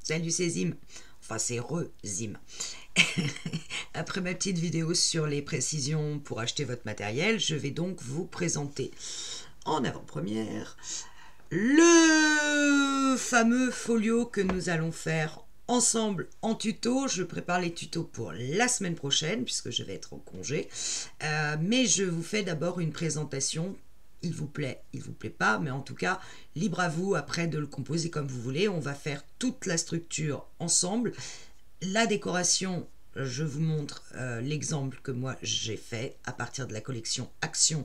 Salut, c'est Zim. Enfin, c'est Zim. Après ma petite vidéo sur les précisions pour acheter votre matériel, je vais donc vous présenter en avant-première le fameux folio que nous allons faire ensemble en tuto. Je prépare les tutos pour la semaine prochaine puisque je vais être en congé. Mais je vous fais d'abord une présentation. Il vous plaît pas, mais en tout cas, libre à vous après de le composer comme vous voulez. On va faire toute la structure ensemble. La décoration, je vous montre l'exemple que moi j'ai fait à partir de la collection Action.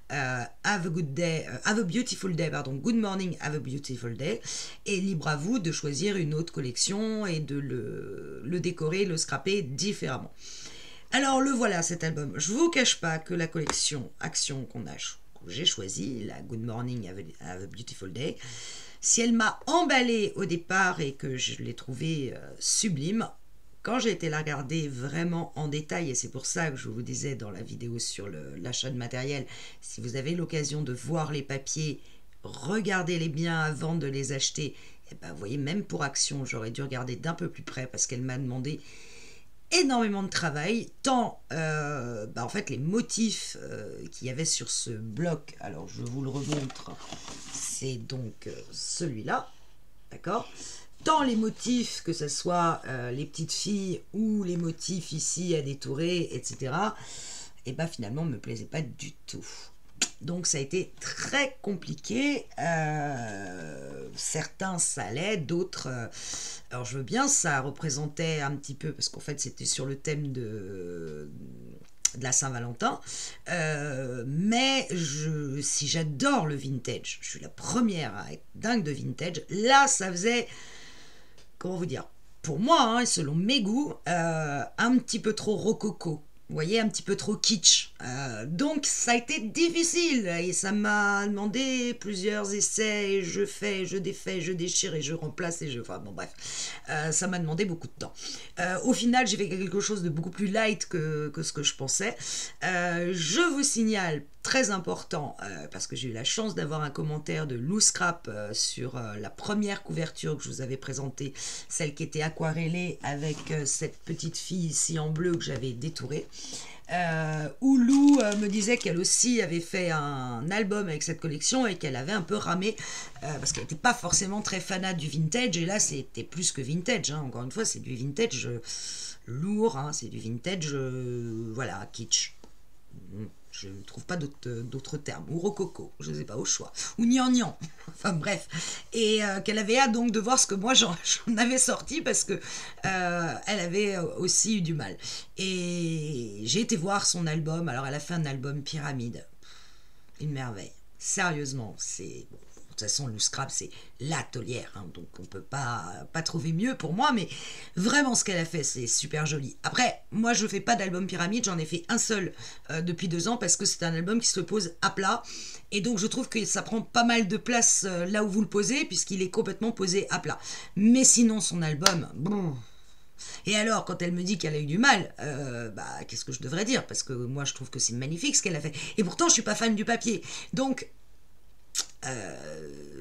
Have a good day, have a beautiful day, pardon, good morning, have a beautiful day. Et libre à vous de choisir une autre collection et de le décorer, le scraper différemment. Alors le voilà cet album. Je vous cache pas que la collection Action que j'ai choisi, la Good Morning Have a Beautiful Day, si elle m'a emballée au départ et que je l'ai trouvée sublime, quand j'ai été la regarder vraiment en détail, et c'est pour ça que je vous disais dans la vidéo sur l'achat de matériel, si vous avez l'occasion de voir les papiers, regardez-les bien avant de les acheter. Et ben, vous voyez, même pour Action, j'aurais dû regarder d'un peu plus près parce qu'elle m'a demandé énormément de travail, tant en fait les motifs qu'il y avait sur ce bloc, alors je vous le remontre, c'est donc celui-là, d'accord, tant les motifs, que ce soit les petites filles ou les motifs ici à détourer, etc., et ben finalement me plaisait pas du tout. Donc ça a été très compliqué. Certains ça allait, d'autres alors je veux bien, ça représentait un petit peu, parce qu'en fait c'était sur le thème de la Saint-Valentin, mais si j'adore le vintage, je suis la première à être dingue de vintage, là ça faisait, comment vous dire, pour moi, hein, selon mes goûts, un petit peu trop rococo. Vous voyez, un petit peu trop kitsch. Donc ça a été difficile et ça m'a demandé plusieurs essais et je fais, je défais, je déchire et je remplace et je... Enfin bon bref, ça m'a demandé beaucoup de temps. Au final, j'ai fait quelque chose de beaucoup plus light que ce que je pensais. Je vous signale, très important, parce que j'ai eu la chance d'avoir un commentaire de Lou Scrap sur la première couverture que je vous avais présentée, celle qui était aquarellée avec cette petite fille ici en bleu que j'avais détourée. Où Lou me disait qu'elle aussi avait fait un album avec cette collection et qu'elle avait un peu ramé parce qu'elle n'était pas forcément très fanat du vintage, et là c'était plus que vintage, hein. Encore une fois c'est du vintage lourd, hein. C'est du vintage voilà, kitsch. Je ne trouve pas d'autres termes, ou rococo, je ne sais pas, au choix, ou gnangnan, enfin bref, et qu'elle avait hâte donc de voir ce que moi j'en avais sorti, parce que elle avait aussi eu du mal. Et j'ai été voir son album. Alors elle a fait un album Pyramide, une merveille, sérieusement, c'est... Bon, de toute façon, le Scrap, c'est la taulière, hein, donc on peut pas trouver mieux pour moi, mais vraiment ce qu'elle a fait, c'est super joli. Après, moi je fais pas d'album pyramide, j'en ai fait un seul depuis 2 ans, parce que c'est un album qui se pose à plat, et donc je trouve que ça prend pas mal de place là où vous le posez, puisqu'il est complètement posé à plat. Mais sinon, son album, bon... Et alors, quand elle me dit qu'elle a eu du mal, qu'est-ce que je devrais dire? Parce que moi je trouve que c'est magnifique ce qu'elle a fait, et pourtant je suis pas fan du papier, donc...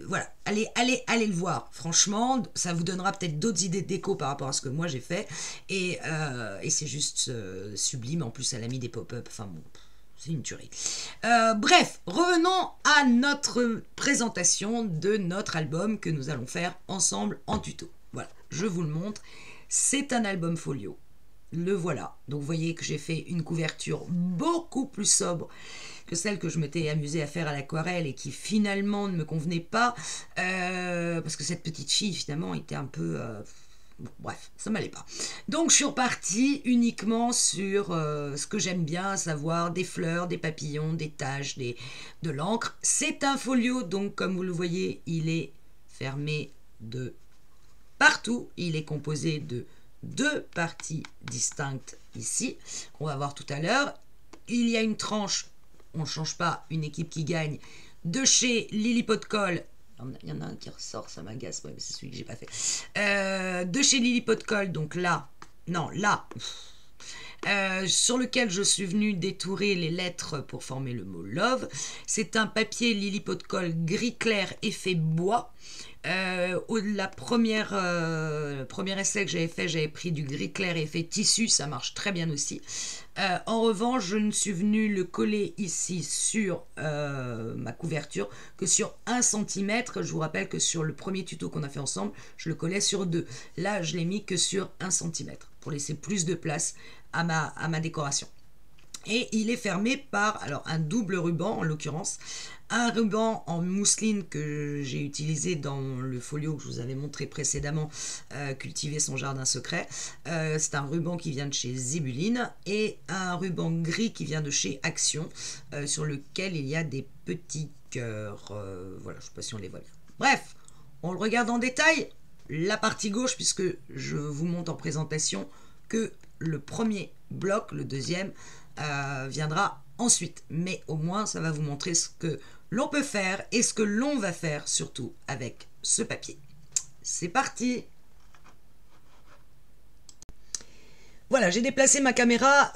voilà, allez le voir, franchement, ça vous donnera peut-être d'autres idées de déco par rapport à ce que moi j'ai fait, et c'est juste sublime. En plus elle a mis des pop-up, enfin bon, c'est une tuerie. Bref, revenons à notre présentation de notre album que nous allons faire ensemble en tuto. Voilà, je vous le montre, c'est un album folio, le voilà. Donc vous voyez que j'ai fait une couverture beaucoup plus sobre que celle que je m'étais amusée à faire à l'aquarelle et qui finalement ne me convenait pas, parce que cette petite fille finalement était un peu... bon, bref, ça m'allait pas. Donc je suis repartie uniquement sur ce que j'aime bien, à savoir des fleurs, des papillons, des taches, de l'encre. C'est un folio, donc comme vous le voyez, il est fermé de partout. Il est composé de 2 parties distinctes ici, qu'on va voir tout à l'heure. Il y a une tranche, on ne change pas, une équipe qui gagne, de chez Lilliput Coll. Il y en a un qui ressort, ça m'agace, ouais, c'est celui que j'ai pas fait. De chez Lilliput Coll, donc là, non, là, sur lequel je suis venue détourer les lettres pour former le mot love. C'est un papier Lilliput Coll gris clair effet bois. Premier essai que j'avais fait, j'avais pris du gris clair et effet tissu, ça marche très bien aussi. En revanche, je ne suis venue le coller ici sur ma couverture que sur 1 cm. Je vous rappelle que sur le premier tuto qu'on a fait ensemble, je le collais sur 2. Là, je l'ai mis que sur 1 cm pour laisser plus de place à ma décoration. Et il est fermé par un double ruban en l'occurrence, un ruban en mousseline que j'ai utilisé dans le folio que je vous avais montré précédemment, cultiver son jardin secret. C'est un ruban qui vient de chez Zibuline et un ruban gris qui vient de chez Action, sur lequel il y a des petits cœurs. Voilà, je ne sais pas si on les voit bien. Bref, on le regarde en détail. La partie gauche, puisque je vous montre en présentation que le premier bloc, le deuxième, viendra ensuite, mais au moins ça va vous montrer ce que l'on peut faire et ce que l'on va faire surtout avec ce papier. C'est parti! Voilà, j'ai déplacé ma caméra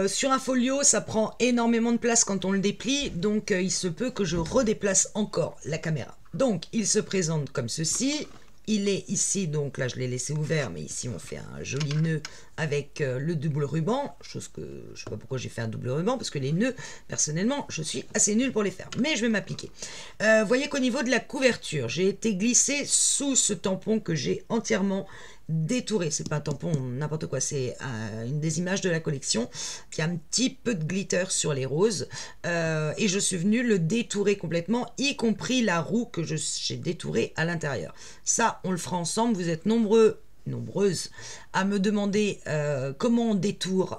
sur un folio, ça prend énormément de place quand on le déplie, donc il se peut que je redéplace encore la caméra. Donc il se présente comme ceci. Il est ici, donc là je l'ai laissé ouvert, mais ici on fait un joli nœud avec le double ruban, chose que je ne sais pas pourquoi j'ai fait un double ruban, parce que les nœuds, personnellement, je suis assez nulle pour les faire, mais je vais m'appliquer. Voyez qu'au niveau de la couverture, j'ai été glissée sous ce tampon que j'ai entièrement détouré. C'est pas un tampon, n'importe quoi, c'est une des images de la collection qui a un petit peu de glitter sur les roses, et je suis venue le détourer complètement, y compris la roue que j'ai détourée à l'intérieur. Ça, on le fera ensemble. Vous êtes nombreuses à me demander comment on détourne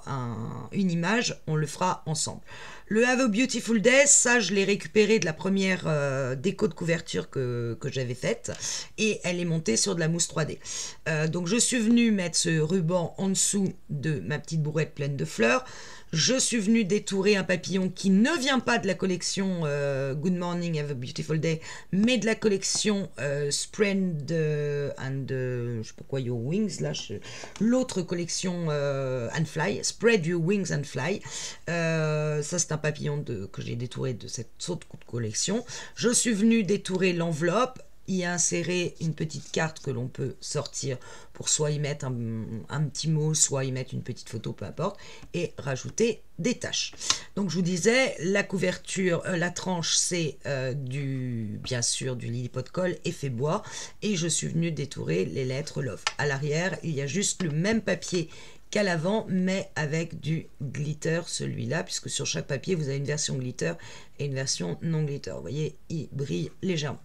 une image. On le fera ensemble. Le Have a Beautiful Day, ça je l'ai récupéré de la première déco de couverture que j'avais faite, et elle est montée sur de la mousse 3D. Donc je suis venue mettre ce ruban en dessous de ma petite bourrette pleine de fleurs. Je suis venue détourer un papillon qui ne vient pas de la collection Good Morning, Have a Beautiful Day, mais de la collection Spread and je sais pas quoi, Your Wings, là, l'autre collection and Fly, Spread Your Wings and Fly. Ça c'est un papillon que j'ai détouré de cette autre collection. Je suis venue détourer l'enveloppe, y insérer une petite carte que l'on peut sortir pour soit y mettre un petit mot, soit y mettre une petite photo, peu importe, et rajouter des taches. Donc je vous disais, la couverture, la tranche, c'est bien sûr du Lilliput Colle effet bois, et je suis venue détourer les lettres Love. À l'arrière, il y a juste le même papier qu'à l'avant, mais avec du glitter, celui-là, puisque sur chaque papier, vous avez une version glitter et une version non glitter. Vous voyez, il brille légèrement.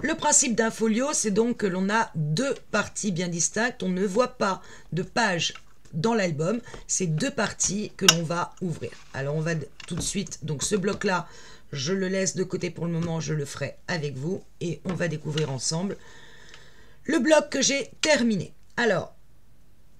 Le principe d'un folio, c'est donc que l'on a deux parties bien distinctes. On ne voit pas de page dans l'album. C'est deux parties que l'on va ouvrir. Alors, on va tout de suite... Donc, ce bloc-là, je le laisse de côté pour le moment. Je le ferai avec vous. Et on va découvrir ensemble le bloc que j'ai terminé. Alors,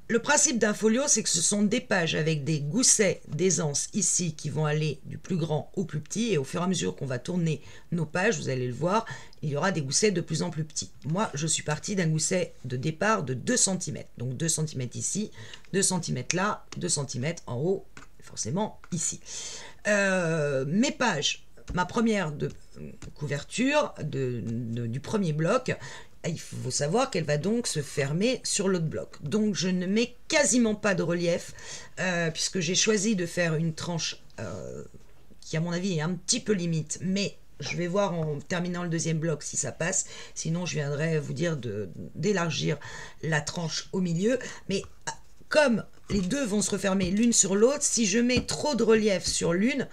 le principe d'un folio, c'est que ce sont des pages avec des goussets d'aisance ici qui vont aller du plus grand au plus petit. Et au fur et à mesure qu'on va tourner nos pages, vous allez le voir, il y aura des goussets de plus en plus petits. Moi, je suis partie d'un gousset de départ de 2 cm. Donc 2 cm ici, 2 cm là, 2 cm en haut, forcément ici. Mes pages, ma première couverture du premier bloc, il faut savoir qu'elle va donc se fermer sur l'autre bloc. Donc je ne mets quasiment pas de relief, puisque j'ai choisi de faire une tranche qui à mon avis est un petit peu limite, mais je vais voir en terminant le deuxième bloc si ça passe. Sinon je viendrai vous dire d'élargir la tranche au milieu. Mais comme les deux vont se refermer l'une sur l'autre, si je mets trop de relief sur l'une,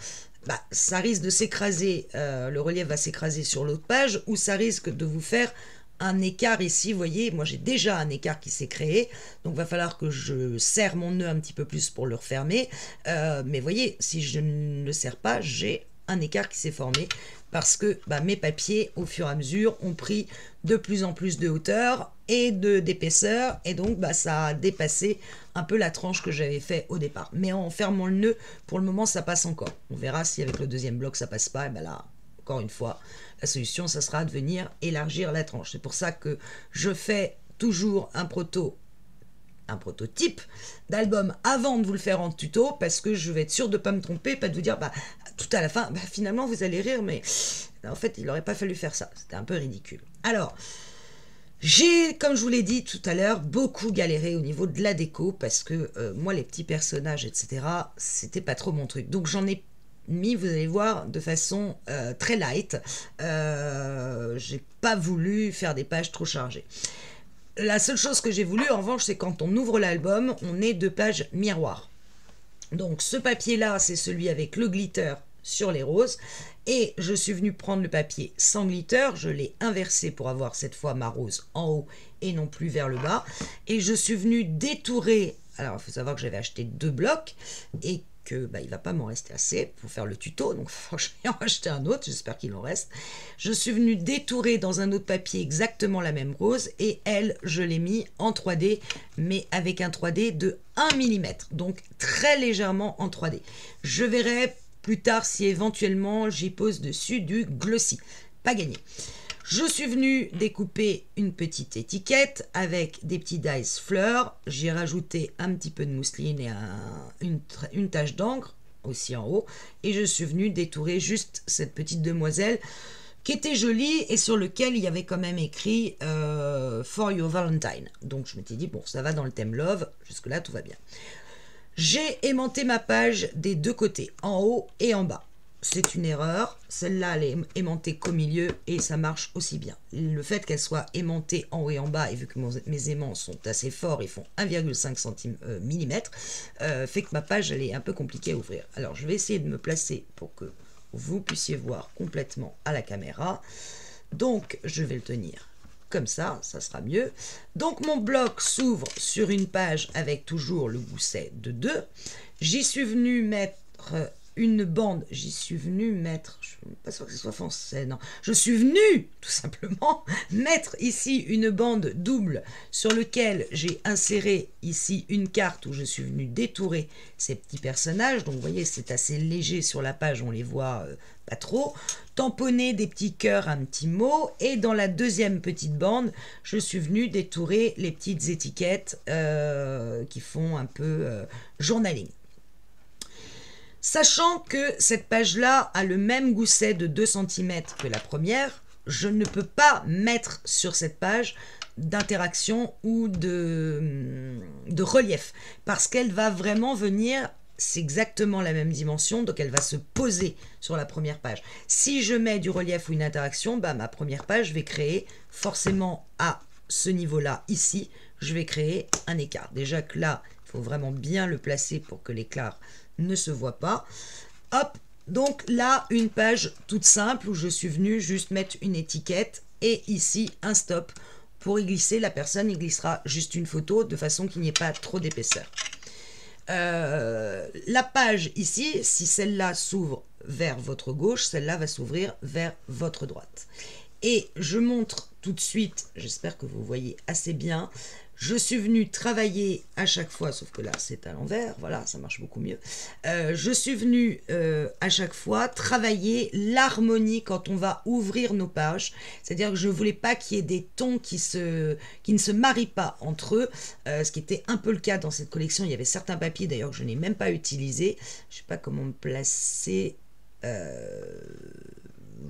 ça risque de s'écraser, le relief va s'écraser sur l'autre page, ou ça risque de vous faire un écart ici. Vous voyez, moi j'ai déjà un écart qui s'est créé, donc il va falloir que je serre mon nœud un petit peu plus pour le refermer, mais vous voyez, si je ne le serre pas, j'ai un écart qui s'est formé, parce que mes papiers au fur et à mesure ont pris de plus en plus de hauteur et d'épaisseur, et donc ça a dépassé un peu la tranche que j'avais fait au départ. Mais en fermant le nœud, pour le moment ça passe encore. On verra si avec le deuxième bloc ça passe pas, et là encore une fois, la solution, ça sera de venir élargir la tranche. C'est pour ça que je fais toujours un prototype d'album avant de vous le faire en tuto, parce que je vais être sûre de ne pas me tromper, pas de vous dire, tout à la fin, finalement, vous allez rire, mais en fait, il n'aurait pas fallu faire ça. C'était un peu ridicule. Alors, j'ai, comme je vous l'ai dit tout à l'heure, beaucoup galéré au niveau de la déco parce que moi, les petits personnages, etc., c'était pas trop mon truc. Donc, j'en ai mis, vous allez voir, de façon très light. J'ai pas voulu faire des pages trop chargées. La seule chose que j'ai voulu, en revanche, c'est quand on ouvre l'album, on ait 2 pages miroirs. Donc, ce papier-là, c'est celui avec le glitter sur les roses. Et je suis venue prendre le papier sans glitter, je l'ai inversé pour avoir cette fois ma rose en haut et non plus vers le bas. Et je suis venue détourer, alors il faut savoir que j'avais acheté 2 blocs et que il ne va pas m'en rester assez pour faire le tuto, donc il faut que je vais en acheter un autre, j'espère qu'il en reste. Je suis venue détourer dans un autre papier exactement la même rose et elle, je l'ai mis en 3D, mais avec un 3D de 1 mm, donc très légèrement en 3D. Je verrai plus tard si éventuellement j'y pose dessus du glossy. Pas gagné. Je suis venue découper une petite étiquette avec des petits dice fleurs. J'ai rajouté un petit peu de mousseline et une tache d'encre aussi en haut. Et je suis venue détourer juste cette petite demoiselle qui était jolie et sur lequel il y avait quand même écrit For Your Valentine. Donc je m'étais dit, bon, ça va dans le thème love. Jusque-là, tout va bien. J'ai aimanté ma page des 2 côtés, en haut et en bas. C'est une erreur, celle-là elle est aimantée qu'au milieu et ça marche aussi bien. Le fait qu'elle soit aimantée en haut et en bas, et vu que mes aimants sont assez forts, ils font 1,5 mm, fait que ma page elle est un peu compliquée à ouvrir. Alors je vais essayer de me placer pour que vous puissiez voir complètement à la caméra. Donc je vais le tenir comme ça sera mieux. Donc mon bloc s'ouvre sur une page avec toujours le gousset de 2. J'y suis venue mettre une bande, je suis pas sûr que ce soit français, non, je suis venue tout simplement mettre ici une bande double sur lequel j'ai inséré ici une carte où je suis venue détourer ces petits personnages. Donc vous voyez, c'est assez léger sur la page, on les voit pas trop. Tamponner des petits cœurs, un petit mot, et dans la deuxième petite bande, je suis venue détourer les petites étiquettes qui font un peu journaling. Sachant que cette page-là a le même gousset de 2 cm que la première, je ne peux pas mettre sur cette page d'interaction ou de relief, parce qu'elle va vraiment venir, c'est exactement la même dimension, donc elle va se poser sur la première page. Si je mets du relief ou une interaction, ma première page, je vais créer forcément à ce niveau-là, ici, je vais créer un écart. Déjà que là, il faut vraiment bien le placer pour que l'écart ne se voit pas. Hop, donc là, une page toute simple où je suis venue juste mettre une étiquette et ici un stop. Pour y glisser, la personne y glissera juste une photo de façon qu'il n'y ait pas trop d'épaisseur. La page ici, si celle-là s'ouvre vers votre gauche, celle-là va s'ouvrir vers votre droite. Et je montre tout de suite, j'espère que vous voyez assez bien, je suis venue travailler à chaque fois, sauf que là c'est à l'envers, voilà, ça marche beaucoup mieux. Je suis venue à chaque fois travailler l'harmonie quand on va ouvrir nos pages. C'est-à-dire que je ne voulais pas qu'il y ait des tons qui ne se marient pas entre eux, ce qui était un peu le cas dans cette collection. Il y avait certains papiers d'ailleurs que je n'ai même pas utilisés. Je ne sais pas comment me placer.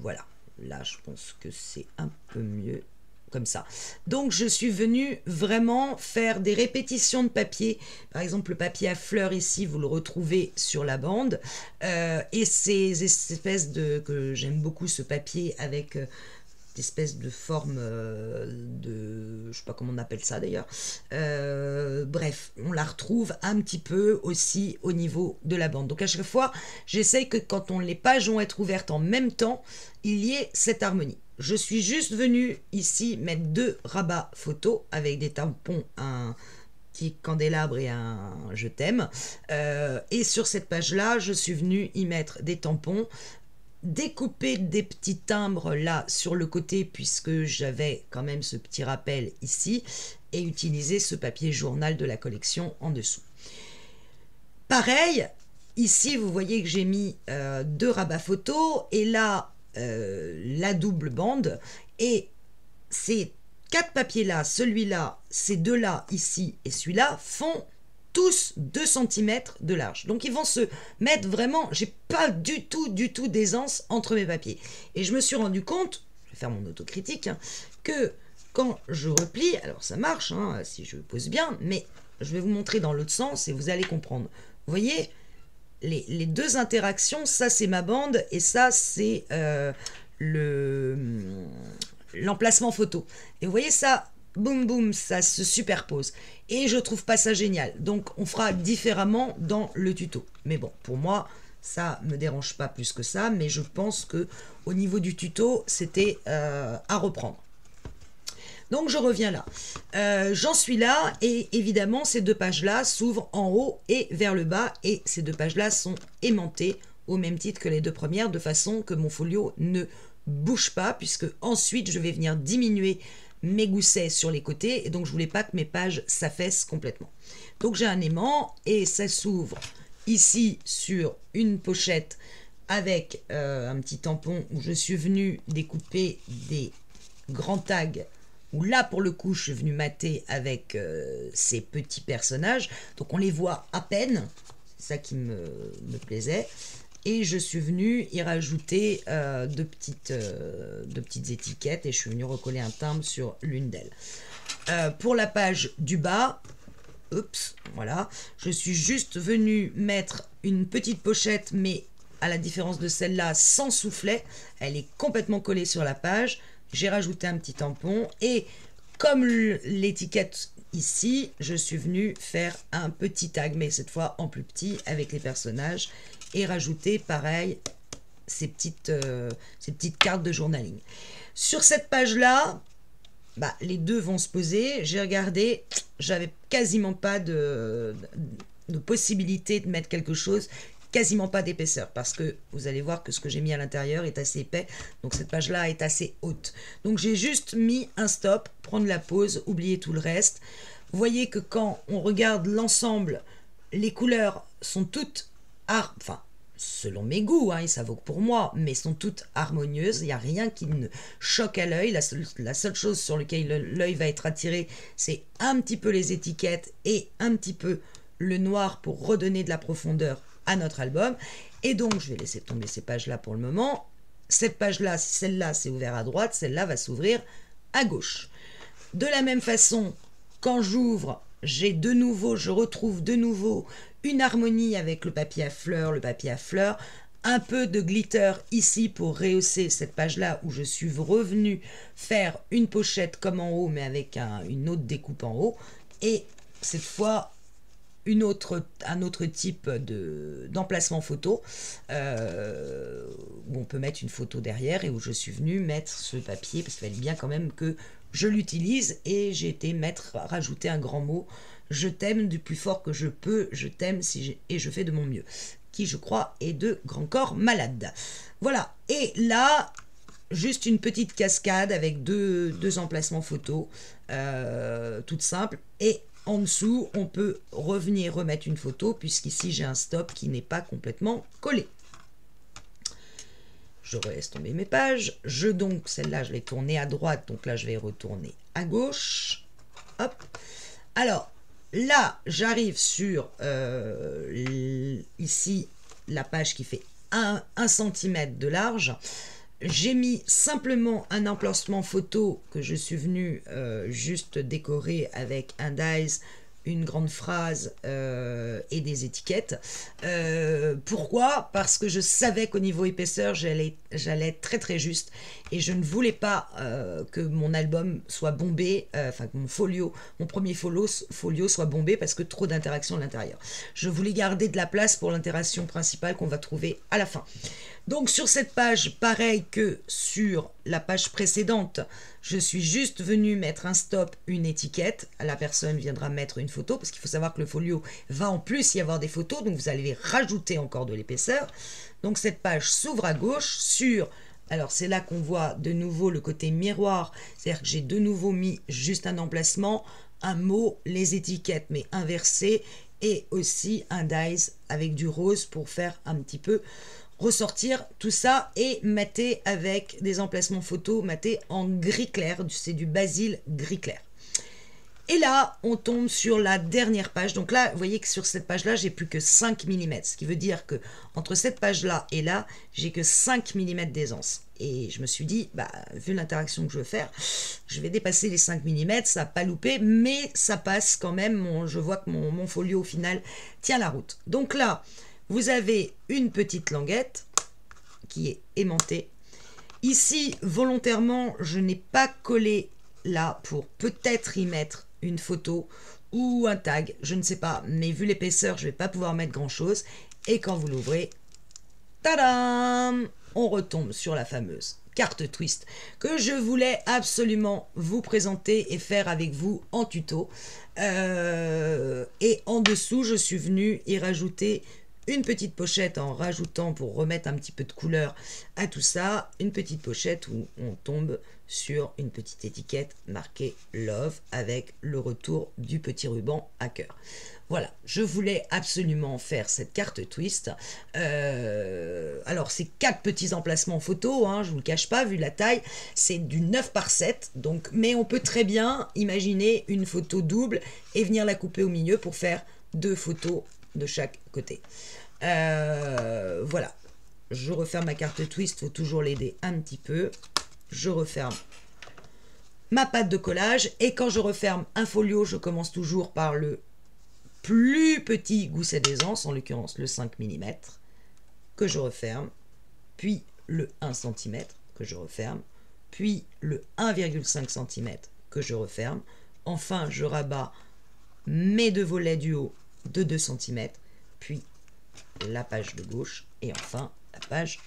Voilà, là je pense que c'est un peu mieux. Comme ça. Donc je suis venue vraiment faire des répétitions de papier. Par exemple, le papier à fleurs ici, vous le retrouvez sur la bande. Et ces espèces que j'aime beaucoup ce papier avec espèce de forme je sais pas comment on appelle ça d'ailleurs. Bref, on la retrouve un petit peu aussi au niveau de la bande. Donc à chaque fois, j'essaye que quand les pages vont être ouvertes en même temps, il y ait cette harmonie. Je suis juste venue ici mettre 2 rabats photos avec des tampons, un petit candélabre et un je t'aime. Et sur cette page-là, je suis venue y mettre des tampons, découper des petits timbres là sur le côté puisque j'avais quand même ce petit rappel ici et utiliser ce papier journal de la collection en dessous. Pareil, ici vous voyez que j'ai mis 2 rabats photos et là la double bande, et ces 4 papiers là, celui-là, ces 2 là ici et celui-là font tous 2 cm de large. Donc ils vont se mettre vraiment, j'ai pas du tout d'aisance entre mes papiers. Et je me suis rendu compte, je vais faire mon autocritique, que quand je replie, alors ça marche, hein, si je pose bien, mais je vais vous montrer dans l'autre sens et vous allez comprendre. Vous voyez, les deux interactions, ça c'est ma bande et ça c'est l'emplacement photo. Et vous voyez ça, boum boum, ça se superpose. Et je trouve pas ça génial. Donc on fera différemment dans le tuto. Mais bon, pour moi, ça me dérange pas plus que ça, mais je pense que au niveau du tuto, c'était à reprendre. Donc je reviens là. J'en suis là et évidemment ces deux pages-là s'ouvrent en haut et vers le bas et ces deux pages-là sont aimantées au même titre que les deux premières de façon que mon folio ne bouge pas puisque ensuite je vais venir diminuer mes goussets sur les côtés et donc je voulais pas que mes pages s'affaissent complètement. Donc j'ai un aimant et ça s'ouvre ici sur une pochette avec un petit tampon où je suis venue découper des grands tags où là pour le coup je suis venue mater avec ces petits personnages, donc on les voit à peine, c'est ça qui me plaisait, et je suis venue y rajouter deux petites étiquettes et je suis venue recoller un timbre sur l'une d'elles. Pour la page du bas, oups, voilà, je suis juste venue mettre une petite pochette mais à la différence de celle-là sans soufflet, elle est complètement collée sur la page. J'ai rajouté un petit tampon et comme l'étiquette ici, je suis venue faire un petit tag, mais cette fois en plus petit avec les personnages et rajouter pareil ces petites cartes de journaling. Sur cette page-là, bah, les deux vont se poser. J'ai regardé, j'avais quasiment pas de possibilité de mettre quelque chose. Quasiment pas d'épaisseur parce que vous allez voir que ce que j'ai mis à l'intérieur est assez épais, donc cette page là est assez haute, donc j'ai juste mis un stop, prendre la pause, oublier tout le reste. Vous voyez que quand on regarde l'ensemble, les couleurs sont toutes enfin selon mes goûts, hein, et ça vaut que pour moi, mais sont toutes harmonieuses, il n'y a rien qui ne choque à l'œil. La seule chose sur laquelle l'œil va être attiré, c'est un petit peu les étiquettes et un petit peu le noir pour redonner de la profondeur à notre album. Et donc je vais laisser tomber ces pages là pour le moment. Cette page là, si celle-là c'est ouvert à droite, celle-là va s'ouvrir à gauche. De la même façon, quand j'ouvre, je retrouve de nouveau une harmonie avec le papier à fleurs, un peu de glitter ici pour rehausser cette page là où je suis revenu faire une pochette comme en haut mais avec une autre découpe en haut, et cette fois un autre type d'emplacement photo où on peut mettre une photo derrière et où je suis venue mettre ce papier parce qu'il fallait bien quand même que je l'utilise et j'ai été rajouter un grand mot: je t'aime du plus fort que je peux, je t'aime et je fais de mon mieux, qui je crois est de Grand Corps Malade. Voilà, et là juste une petite cascade avec deux emplacements photos toutes simples, et en dessous, on peut revenir remettre une photo puisqu'ici j'ai un stop qui n'est pas complètement collé. Je laisse tomber mes pages. Donc celle-là, je l'ai tournée à droite, donc là je vais retourner à gauche. Hop. Alors là, j'arrive sur ici la page qui fait 1 cm de large. J'ai mis simplement un emplacement photo que je suis venu juste décorer avec un dies, une grande phrase et des étiquettes. Pourquoi? Parce que je savais qu'au niveau épaisseur, j'allais être très très juste et je ne voulais pas que mon album soit bombé, enfin que mon premier folio soit bombé parce que trop d'interaction à l'intérieur. Je voulais garder de la place pour l'interaction principale qu'on va trouver à la fin. Donc sur cette page, pareil que sur la page précédente, je suis juste venu mettre un stop, une étiquette. La personne viendra mettre une photo parce qu'il faut savoir que le folio va en plus y avoir des photos, donc vous allez rajouter encore de l'épaisseur. Donc cette page s'ouvre à gauche sur... Alors c'est là qu'on voit de nouveau le côté miroir, c'est-à-dire que j'ai de nouveau mis juste un emplacement, un mot, les étiquettes mais inversées, et aussi un dies avec du rose pour faire un petit peu ressortir tout ça et mater avec des emplacements photos matés en gris clair, c'est du basil gris clair. Et là, on tombe sur la dernière page. Donc là, vous voyez que sur cette page-là, j'ai plus que 5 mm. Ce qui veut dire que entre cette page-là et là, j'ai que 5 mm d'aisance. Et je me suis dit, bah, vu l'interaction que je veux faire, je vais dépasser les 5 mm. Ça n'a pas loupé, mais ça passe quand même. Je vois que mon folio, au final, tient la route. Donc là, vous avez une petite languette qui est aimantée. Ici, volontairement, je n'ai pas collé là pour peut-être y mettre une photo ou un tag, je ne sais pas, mais vu l'épaisseur, je ne vais pas pouvoir mettre grand chose. Et quand vous l'ouvrez, tadam, on retombe sur la fameuse carte twist que je voulais absolument vous présenter et faire avec vous en tuto. Et en dessous, je suis venue y rajouter une petite pochette en rajoutant, pour remettre un petit peu de couleur à tout ça, une petite pochette où on tombe sur une petite étiquette marquée Love avec le retour du petit ruban à cœur. Voilà, je voulais absolument faire cette carte twist. Alors, c'est 4 petits emplacements photo, hein, je ne vous le cache pas, vu la taille. C'est du 9 par 7, donc, mais on peut très bien imaginer une photo double et venir la couper au milieu pour faire 2 photos de chaque côté. Voilà, je referme ma carte twist, il faut toujours l'aider un petit peu. Je referme ma pâte de collage et quand je referme un folio, je commence toujours par le plus petit gousset d'aisance, en l'occurrence le 5 mm, que je referme, puis le 1 cm que je referme, puis le 1,5 cm que je referme. Enfin, je rabats mes 2 volets du haut de 2 cm, puis la page de gauche et enfin la page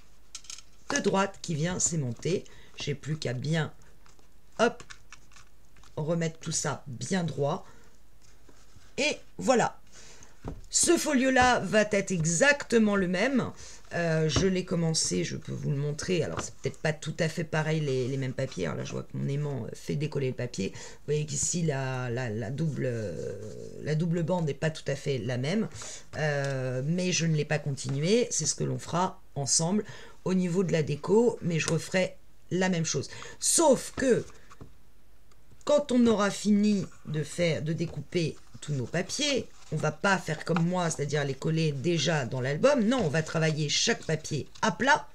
de droite qui vient s'aimanter. J'ai plus qu'à bien, hop, remettre tout ça bien droit. Et voilà. Ce folio-là va être exactement le même. Je l'ai commencé, je peux vous le montrer. Alors, c'est peut-être pas tout à fait pareil les mêmes papiers. Alors là, je vois que mon aimant fait décoller le papier. Vous voyez qu'ici, la double bande n'est pas tout à fait la même. Mais je ne l'ai pas continué. C'est ce que l'on fera ensemble au niveau de la déco. Mais je referai la même chose. Sauf que, quand on aura fini de découper tous nos papiers, on va pas faire comme moi, c'est-à-dire les coller déjà dans l'album. Non, on va travailler chaque papier à plat.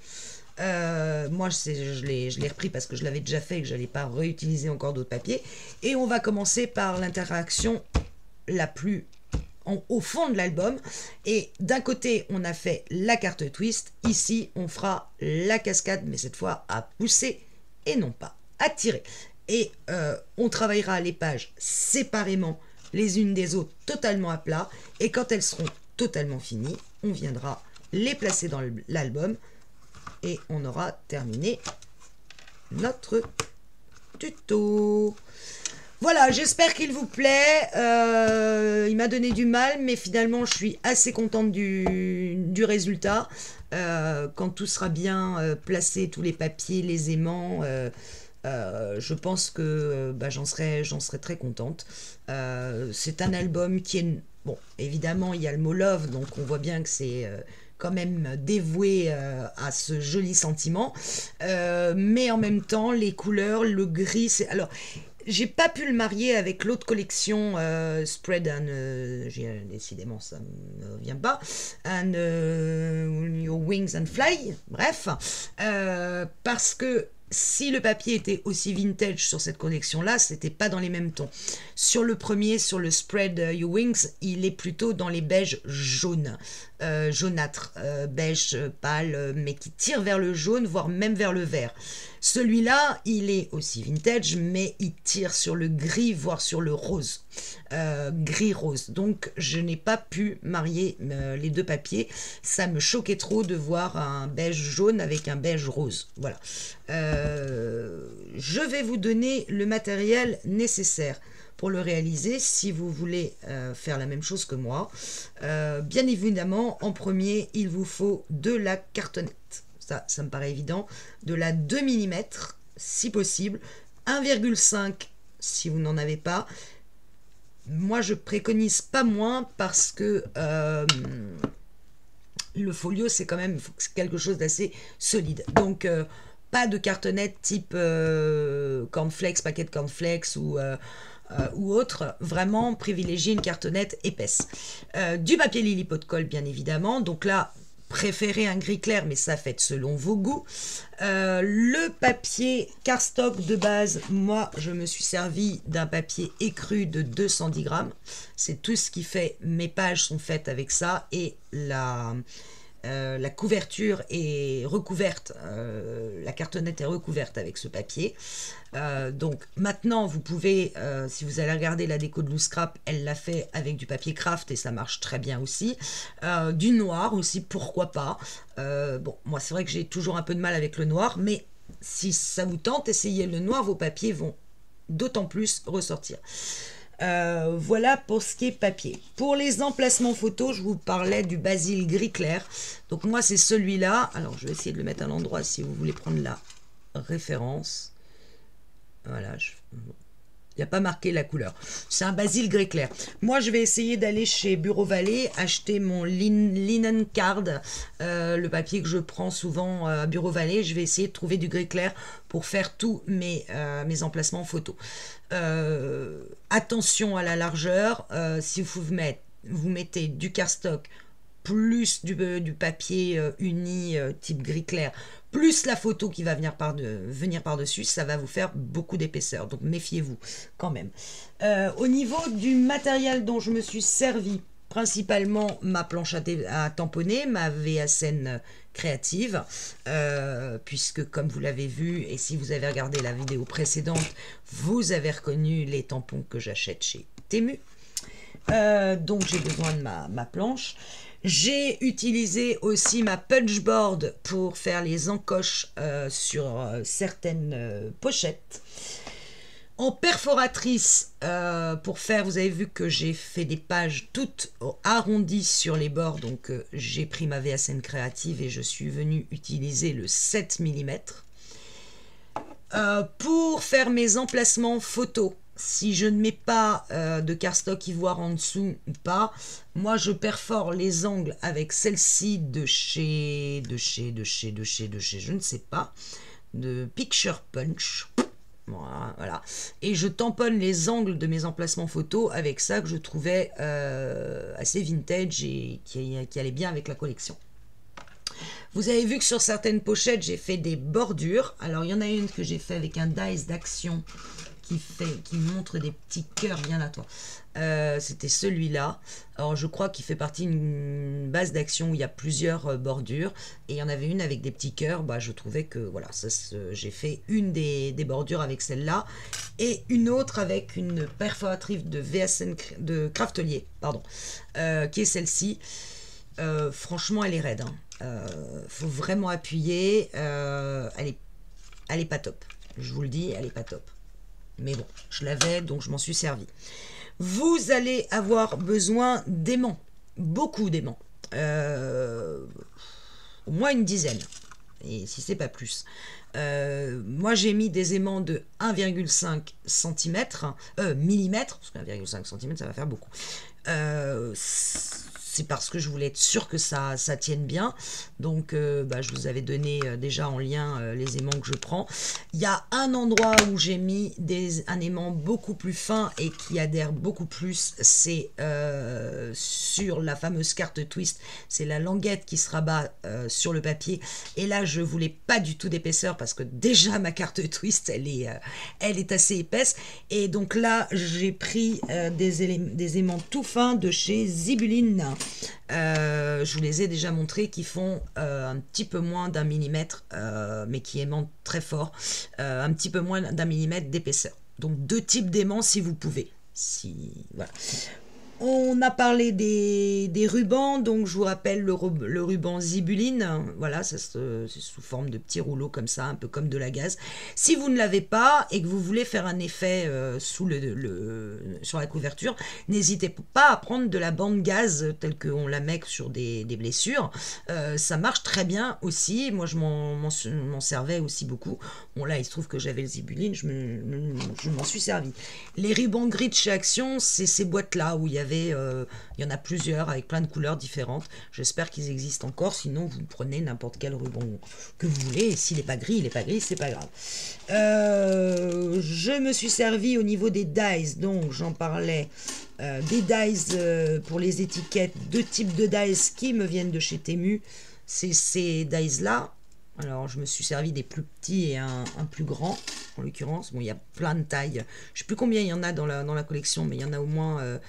Moi, je l'ai repris parce que je l'avais déjà fait et que je n'allais pas réutiliser encore d'autres papiers. Et on va commencer par l'interaction la plus au fond de l'album. Et d'un côté, on a fait la carte twist. Ici, on fera la cascade, mais cette fois à pousser et non pas à tirer. Et on travaillera les pages séparément les unes des autres, totalement à plat. Et quand elles seront totalement finies, on viendra les placer dans l'album et on aura terminé notre tuto. Voilà, j'espère qu'il vous plaît. Il m'a donné du mal, mais finalement, je suis assez contente du résultat. Quand tout sera bien placé, tous les papiers, les aimants... je pense que j'en serais très contente. C'est un album qui est... Bon, évidemment, il y a le mot love, donc on voit bien que c'est quand même dévoué à ce joli sentiment. Mais en même temps, les couleurs, le gris, c'est... Alors, j'ai pas pu le marier avec l'autre collection Spread and... décidément, ça ne me vient pas. And Your Wings and Fly, bref. Parce que si le papier était aussi vintage sur cette collection-là, c'était pas dans les mêmes tons. Sur le premier, sur le Spread Your Wings, il est plutôt dans les beiges jaunes, jaunâtres, beige pâle, mais qui tire vers le jaune, voire même vers le vert. Celui-là, il est aussi vintage, mais il tire sur le gris, voire sur le rose, gris-rose. Donc, je n'ai pas pu marier les deux papiers. Ça me choquait trop de voir un beige jaune avec un beige rose. Voilà. Je vais vous donner le matériel nécessaire pour le réaliser si vous voulez faire la même chose que moi. Bien évidemment, en premier, il vous faut de la cartonnette. Ça me paraît évident. De la 2 mm, si possible. 1,5 si vous n'en avez pas. Moi, je préconise pas moins parce que le folio, c'est quand même quelque chose d'assez solide. Donc, pas de cartonnette type cornflakes, paquet de cornflakes ou ou autre, vraiment privilégiez une cartonnette épaisse. Du papier Lily pot de colle, bien évidemment. Donc là, préférez un gris clair, mais ça fait selon vos goûts. Le papier cardstock de base, moi, je me suis servi d'un papier écru de 210 grammes. C'est tout ce qui fait, mes pages sont faites avec ça, et la couverture est recouverte, la cartonnette est recouverte avec ce papier. Donc maintenant vous pouvez, si vous allez regarder la déco de Loose Scrap, elle l'a fait avec du papier craft et ça marche très bien aussi. Du noir aussi, pourquoi pas. Bon, moi c'est vrai que j'ai toujours un peu de mal avec le noir, mais si ça vous tente, essayez le noir, vos papiers vont d'autant plus ressortir. Voilà pour ce qui est papier. Pour les emplacements photos, je vous parlais du basil gris clair. Donc moi c'est celui-là. Alors je vais essayer de le mettre à l'endroit si vous voulez prendre la référence. Voilà, il n'y a pas marqué la couleur. C'est un basil gris clair. Moi, je vais essayer d'aller chez Bureau Vallée, acheter mon linen card, le papier que je prends souvent à Bureau Vallée. Je vais essayer de trouver du gris clair pour faire tous mes emplacements photos. Attention à la largeur. Si vous mettez du cardstock plus du papier uni type gris clair, plus la photo qui va venir par-dessus, ça va vous faire beaucoup d'épaisseur. Donc méfiez-vous quand même. Au niveau du matériel dont je me suis servi, principalement ma planche à tamponner, ma VSN créative, puisque comme vous l'avez vu, et si vous avez regardé la vidéo précédente, vous avez reconnu les tampons que j'achète chez Temu. Donc j'ai besoin de ma planche. J'ai utilisé aussi ma punchboard pour faire les encoches sur certaines pochettes. En perforatrice, pour faire, vous avez vu que j'ai fait des pages toutes arrondies sur les bords, donc j'ai pris ma VSN créative et je suis venue utiliser le 7 mm. Pour faire mes emplacements photos, si je ne mets pas de cardstock ivoire en dessous ou pas, moi je perfore les angles avec celle-ci de chez, je ne sais pas, de Picture Punch. Voilà. Et je tamponne les angles de mes emplacements photos avec ça que je trouvais assez vintage et qui allait bien avec la collection. Vous avez vu que sur certaines pochettes, j'ai fait des bordures. Alors, il y en a une que j'ai fait avec un dies d'action qui montre des petits cœurs bien à toi. C'était celui-là. Alors, je crois qu'il fait partie d'une base d'action où il y a plusieurs bordures. Et il y en avait une avec des petits cœurs. Bah, je trouvais que, voilà, j'ai fait une des bordures avec celle-là. Et une autre avec une perforatrice de VSN, de Craftelier, pardon, qui est celle-ci. Franchement, elle est raide. Faut vraiment appuyer. Elle est pas top. Je vous le dis, elle est pas top. Mais bon, je l'avais, donc je m'en suis servi. Vous allez avoir besoin d'aimants. Beaucoup d'aimants. Au moins une dizaine. Et si c'est pas plus. Moi, j'ai mis des aimants de 1,5 cm. Millimètres. Parce que 1,5 cm, ça va faire beaucoup. C'est parce que je voulais être sûre que ça tienne bien. Donc, je vous avais donné déjà en lien les aimants que je prends. Il y a un endroit où j'ai mis un aimant beaucoup plus fin et qui adhère beaucoup plus. C'est sur la fameuse carte twist. C'est la languette qui se rabat sur le papier. Et là, je voulais pas du tout d'épaisseur parce que déjà ma carte twist, elle est assez épaisse. Et donc là, j'ai pris des aimants tout fins de chez Zibulline. Je vous les ai déjà montrés, qui font un petit peu moins d'1 millimètre, mais qui aimantent très fort, un petit peu moins d'1 millimètre d'épaisseur. Donc deux types d'aimants si vous pouvez. Voilà. On a parlé des rubans, donc je vous rappelle le ruban Zibulline. Voilà, c'est sous forme de petits rouleaux comme ça, un peu comme de la gaze. Si vous ne l'avez pas et que vous voulez faire un effet sur la couverture, n'hésitez pas à prendre de la bande gaz telle qu'on la met sur des blessures. Ça marche très bien aussi. Moi, je m'en servais aussi beaucoup. Bon, là, il se trouve que j'avais le Zibulline, je m'en suis servi. Les rubans gris de chez Action, c'est ces boîtes-là où il y avait il y en a plusieurs avec plein de couleurs différentes. J'espère qu'ils existent encore, sinon vous prenez n'importe quel ruban que vous voulez. Et s'il n'est pas gris, il n'est pas gris, c'est pas grave. Je me suis servi au niveau des dies, donc j'en parlais, des dies pour les étiquettes, deux types de dies qui me viennent de chez Temu. C'est ces dies là. Alors, je me suis servi des plus petits et un plus grand, en l'occurrence. Bon, il y a plein de tailles. Je ne sais plus combien il y en a dans la collection, mais il y en a au moins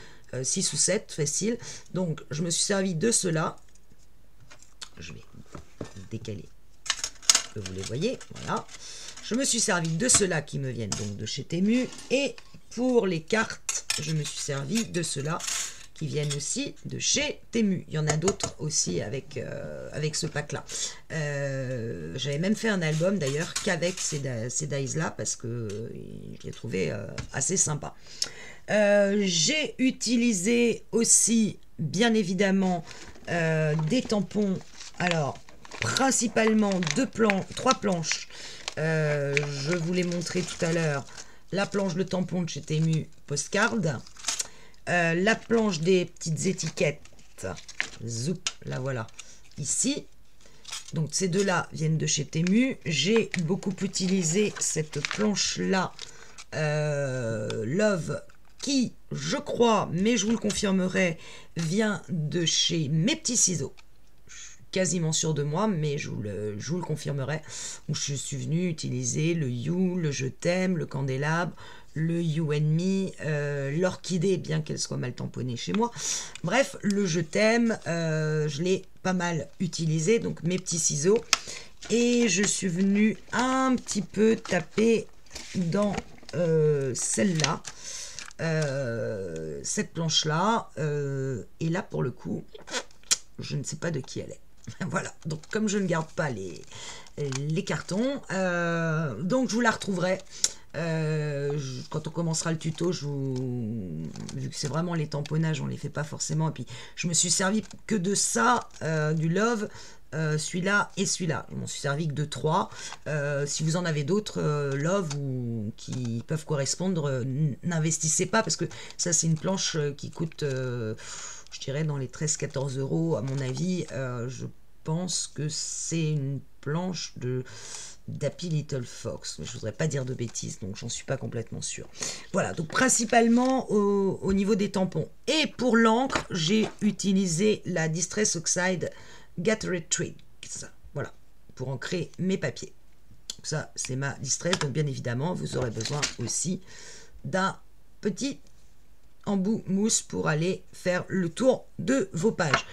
6 ou 7, facile. Donc, je me suis servi de ceux-là. Je vais décaler que vous les voyez. Voilà. Je me suis servi de ceux-là qui me viennent donc de chez Temu. Et pour les cartes, je me suis servi de ceux-là qui viennent aussi de chez Temu. Il y en a d'autres aussi avec ce pack-là. J'avais même fait un album d'ailleurs qu'avec ces dies-là parce que je les trouvais assez sympas. J'ai utilisé aussi, bien évidemment, des tampons. Alors, principalement 3 planches. Je vous l'ai montré tout à l'heure. La planche de tampon de chez Temu Postcard. La planche des petites étiquettes, zoup, la voilà, ici. Donc ces deux-là viennent de chez Temu. J'ai beaucoup utilisé cette planche-là, Love, qui, je crois, mais je vous le confirmerai, vient de chez Mes Petits Ciseaux. Je suis quasiment sûre de moi, mais je vous le confirmerai. Où je suis venue utiliser le You, le Je t'aime, le candélabre, le You and Me, l'orchidée, bien qu'elle soit mal tamponnée chez moi. Bref, le Je t'aime, je l'ai pas mal utilisé, donc Mes Petits Ciseaux. Et je suis venue un petit peu taper dans celle-là, cette planche-là. Et là, pour le coup, je ne sais pas de qui elle est. Voilà, donc comme je ne garde pas les cartons, donc je vous la retrouverai. Quand on commencera le tuto, vu que c'est vraiment les tamponnages, on les fait pas forcément. Et puis je me suis servi que de ça, du Love, celui-là et celui-là. Je m'en suis servi que de 3. Si vous en avez d'autres Love ou qui peuvent correspondre, n'investissez pas parce que ça c'est une planche qui coûte, je dirais dans les 13-14 € à mon avis. Je pense que c'est une planche d'Happy Little Fox, mais je voudrais pas dire de bêtises, donc j'en suis pas complètement sûre. Voilà, donc principalement au niveau des tampons. Et pour l'encre, j'ai utilisé la Distress Oxide Gatorade Tree, voilà, pour ancrer mes papiers. Donc ça, c'est ma Distress, donc bien évidemment, vous aurez besoin aussi d'un petit embout mousse pour aller faire le tour de vos pages.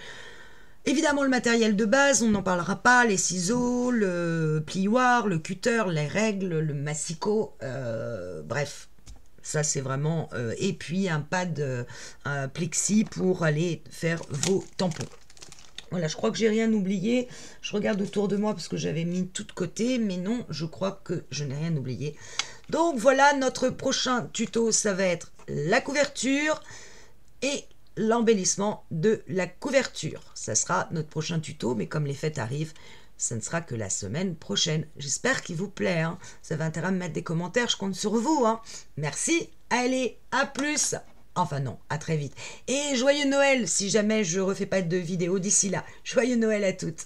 Évidemment, le matériel de base, on n'en parlera pas, les ciseaux, le plioir, le cutter, les règles, le massicot, bref, ça c'est vraiment... et puis un pad, un plexi pour aller faire vos tampons. Voilà, je crois que j'ai rien oublié. Je regarde autour de moi parce que j'avais mis tout de côté, mais non, je crois que je n'ai rien oublié. Donc voilà, notre prochain tuto, ça va être la couverture et l'embellissement de la couverture. Ça sera notre prochain tuto, mais comme les fêtes arrivent, ça ne sera que la semaine prochaine. J'espère qu'il vous plaît. Hein. Vous avez intérêt à me mettre des commentaires, je compte sur vous. Hein. Merci, allez, à plus. Enfin non, à très vite. Et joyeux Noël si jamais je refais pas de vidéo d'ici là. Joyeux Noël à toutes.